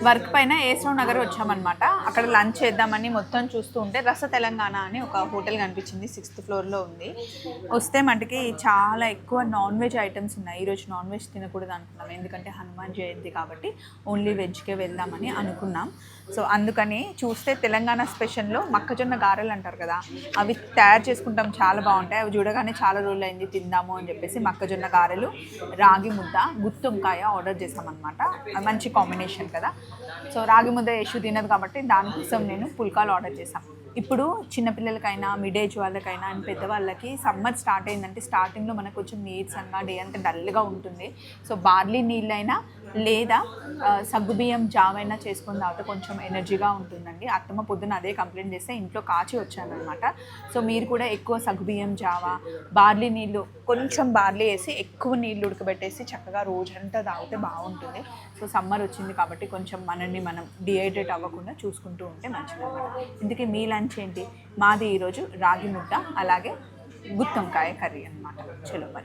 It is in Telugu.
వర్క్ పైన ఏసరావు నగర్ వచ్చామన్నమాట. అక్కడ లంచ్ చేద్దామని మొత్తం చూస్తూ ఉంటే రస తెలంగాణ అని ఒక హోటల్ కనిపించింది, 6th ఫ్లోర్లో ఉంది. వస్తే మటుకి చాలా ఎక్కువ నాన్ వెజ్ ఐటమ్స్ ఉన్నాయి. ఈరోజు నాన్ వెజ్ తినకూడదు అనుకున్నాం, ఎందుకంటే హనుమాన్ జయంతి కాబట్టి ఓన్లీ వెజ్కే వెళ్దామని అనుకున్నాం. సో అందుకని చూస్తే తెలంగాణ స్పెషల్లో మొక్కజొన్న గారెలు అంటారు కదా, అవి తయారు చేసుకుంటాం, చాలా బాగుంటాయి. అవి చూడగానే చాలా రోజులు అయింది తిందాము అని చెప్పేసి మొక్కజొన్న గారెలు, రాగి ముద్ద, గుత్తొంకాయ ఆర్డర్ చేసామన్నమాట. మంచి కాంబినేషన్ కదా. సో రాగి ముద్ద యశు తినదు కాబట్టి దానికోసం నేను పుల్కాలు ఆర్డర్ చేశాను. ఇప్పుడు చిన్నపిల్లలకైనా, మిడ్ ఏజ్ వాళ్ళకైనా అండ్ పెద్దవాళ్ళకి సమ్మర్ స్టార్ట్ అయిందంటే స్టార్టింగ్లో మనకు కొంచెం నీరసంగా డే అంతా డల్గా ఉంటుంది. సో బార్లీ నీళ్ళైనా లేదా సగ్గుబియ్యం జావైనా చేసుకొని తాగితే కొంచెం ఎనర్జీగా ఉంటుందండి. అత్తమ్మ పొద్దున్న అదే కంప్లైంట్ చేస్తే ఇంట్లో కాచి వచ్చానమాట. సో మీరు కూడా ఎక్కువ సగ్గుబియ్యం జావా, బార్లీ నీళ్ళు, కొంచెం బార్లీ వేసి ఎక్కువ నీళ్ళు ఉడకబెట్టేసి చక్కగా రోజంతా తాగితే బాగుంటుంది. సో సమ్మర్ వచ్చింది కాబట్టి కొంచెం మనల్ని మనం డిహైడ్రేట్ అవ్వకుండా చూసుకుంటూ ఉంటే మంచిదన్నమాట. ఇందుకే మీ లంచ్ ఏంటి? మాది ఈరోజు రాగి ముద్ద అలాగే గుత్తొంకాయ కర్రీ అనమాట. చలో మరి.